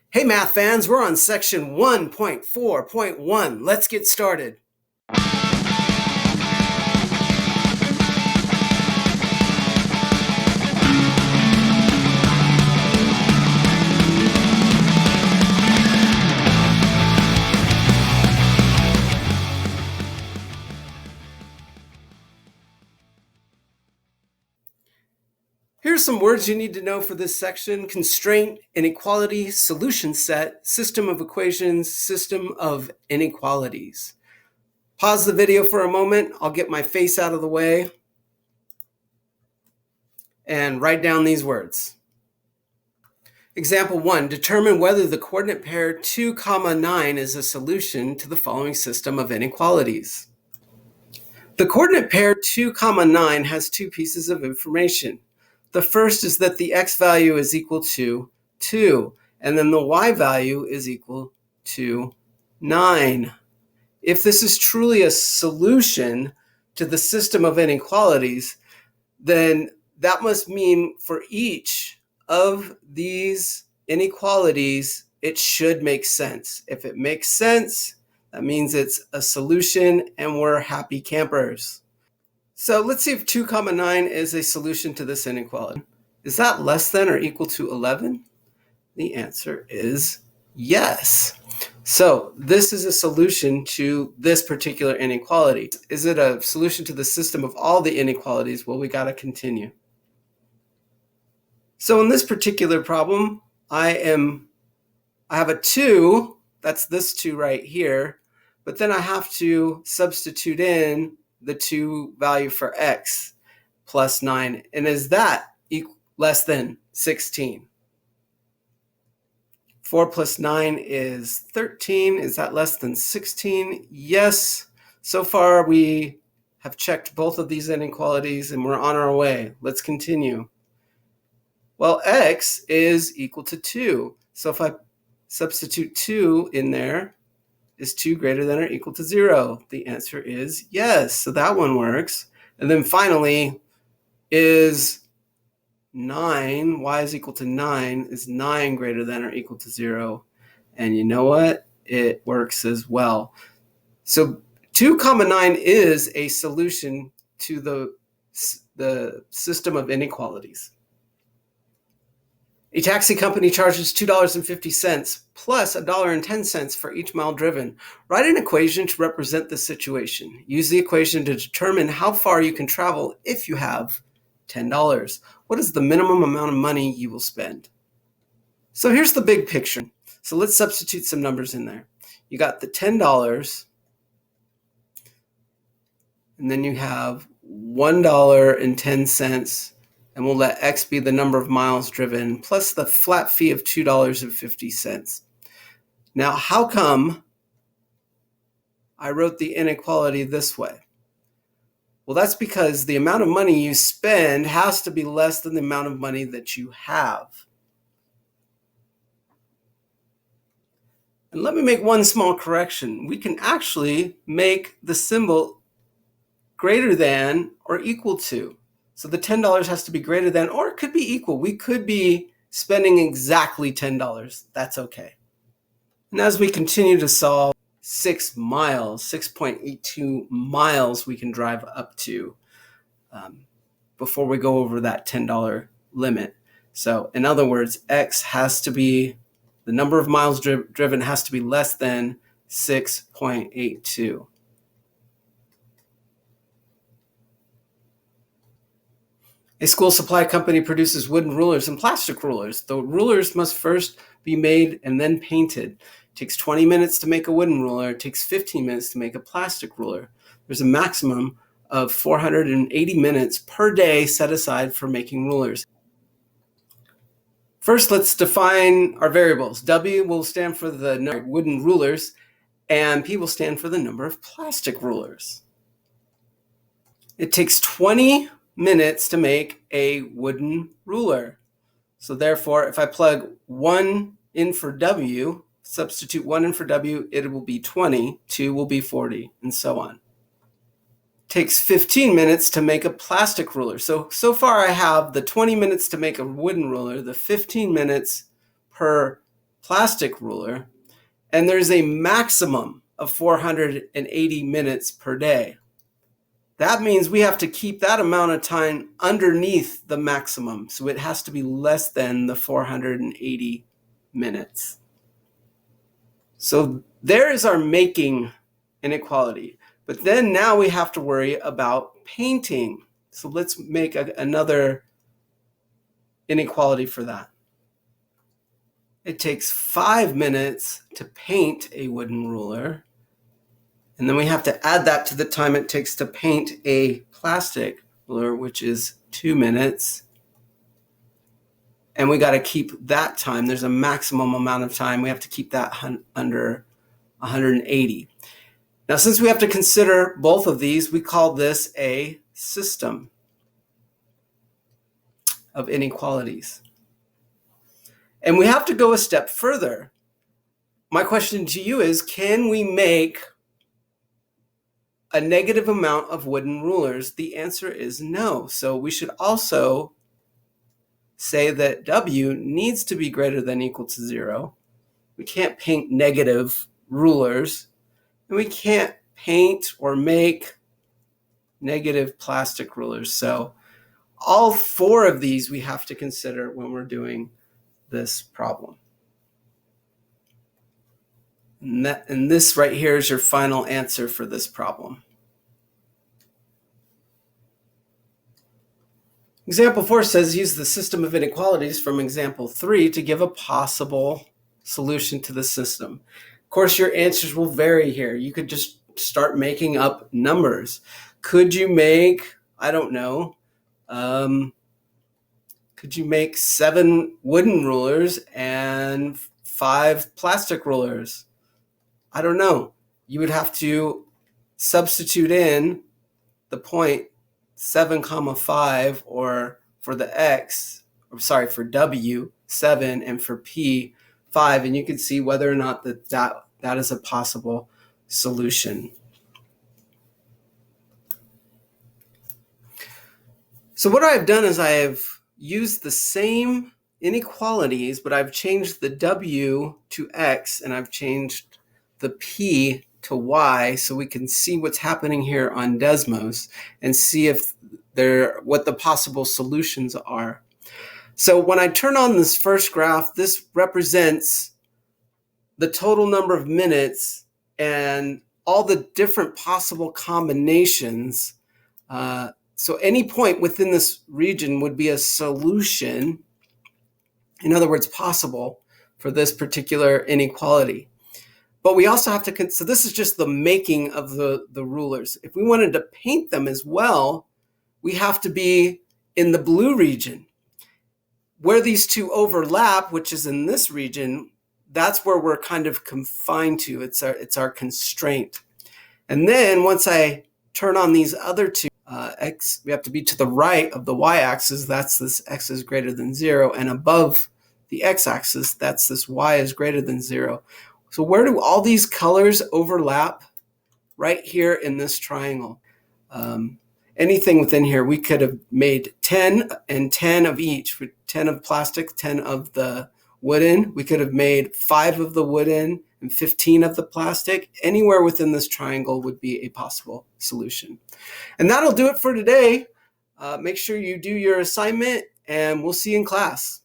Hey math fans, we're on section 1.4.1. Let's get started. Here's some words you need to know for this section: constraint, inequality, solution set, system of equations, system of inequalities. Pause the video for a moment. I'll get my face out of the way and write down these words. Example 1, determine whether the coordinate pair 2, 9 is a solution to the following system of inequalities. The coordinate pair 2, 9 has two pieces of information. The first is that the x value is equal to 2, and then the y value is equal to 9. If this is truly a solution to the system of inequalities, then that must mean for each of these inequalities, it should make sense. If it makes sense, that means it's a solution and we're happy campers. So let's see if 2, 9 is a solution to this inequality. Is that less than or equal to 11? The answer is yes. So this is a solution to this particular inequality. Is it a solution to the system of all the inequalities? Well, we got to continue. So in this particular problem, I have a 2, that's this 2 right here, but then I have to substitute in the 2 value for x plus 9. And is that less than 16? 4 plus 9 is 13. Is that less than 16? Yes. So far, we have checked both of these inequalities and we're on our way. Let's continue. Well, x is equal to 2. So if I substitute 2 in there, is 2 greater than or equal to 0? The answer is yes. So that one works. And then finally, is 9, y is equal to 9, is 9 greater than or equal to 0? And you know what? It works as well. So 2, 9 is a solution to the system of inequalities. A taxi company charges $2.50 plus $1.10 for each mile driven. Write an equation to represent the situation. Use the equation to determine how far you can travel if you have $10. What is the minimum amount of money you will spend? So here's the big picture. So let's substitute some numbers in there. You got the $10, and then you have $1.10, and we'll let x be the number of miles driven, plus the flat fee of $2.50. Now, how come I wrote the inequality this way? Well, that's because the amount of money you spend has to be less than the amount of money that you have. And let me make one small correction. We can actually make the symbol greater than or equal to. So the $10 has to be greater than, or it could be equal. We could be spending exactly $10. That's okay. And as we continue to solve 6 miles, 6.82 miles we can drive up to before we go over that $10 limit. So in other words, x has to be, the number of miles driven has to be less than 6.82. A school supply company produces wooden rulers and plastic rulers. The rulers must first be made and then painted. It takes 20 minutes to make a wooden ruler. It takes 15 minutes to make a plastic ruler. There's a maximum of 480 minutes per day set aside for making rulers. First, let's define our variables. W will stand for the number of wooden rulers, and P will stand for the number of plastic rulers. It takes 20 minutes to make a wooden ruler. So therefore, if I plug 1 in for W, substitute 1 in for W, it will be 20, 2 will be 40, and so on. It takes 15 minutes to make a plastic ruler. So far I have the 20 minutes to make a wooden ruler, the 15 minutes per plastic ruler, and there's a maximum of 480 minutes per day. That means we have to keep that amount of time underneath the maximum. So it has to be less than the 480 minutes. So there is our making inequality. But then now we have to worry about painting. So let's make another inequality for that. It takes 5 minutes to paint a wooden ruler. And then we have to add that to the time it takes to paint a plastic ruler, which is 2 minutes. And we got to keep that time. There's a maximum amount of time. We have to keep that under 180. Now, since we have to consider both of these, we call this a system of inequalities. And we have to go a step further. My question to you is, can we make a negative amount of wooden rulers? The answer is no. So we should also say that W needs to be greater than or equal to 0. We can't paint negative rulers, and we can't paint or make negative plastic rulers. So all 4 of these we have to consider when we're doing this problem. And this right here is your final answer for this problem. Example 4 says use the system of inequalities from example 3 to give a possible solution to the system. Of course, your answers will vary here. You could just start making up numbers. Could you make, I don't know, could you make 7 wooden rulers and 5 plastic rulers? I don't know. You would have to substitute in the point 7, 5, or for the x, for W, 7, and for P, 5, and you can see whether or not that is a possible solution. So what I've done is I have used the same inequalities, but I've changed the W to X and I've changed the P to Y, so we can see what's happening here on Desmos and see what the possible solutions are. So when I turn on this first graph, this represents the total number of minutes and all the different possible combinations. So any point within this region would be a solution, in other words, possible for this particular inequality. But we also have to, so this is just the making of the rulers. If we wanted to paint them as well, we have to be in the blue region. Where these two overlap, which is in this region, that's where we're kind of confined to. It's our constraint. And then once I turn on these other two, X, we have to be to the right of the y-axis. That's this X is greater than 0. And above the x-axis, that's this Y is greater than 0. So where do all these colors overlap? Right here in this triangle. Anything within here, we could have made 10 and 10 of each, 10 of plastic, 10 of the wooden. We could have made 5 of the wooden and 15 of the plastic. Anywhere within this triangle would be a possible solution. And that'll do it for today. Make sure you do your assignment, and we'll see you in class.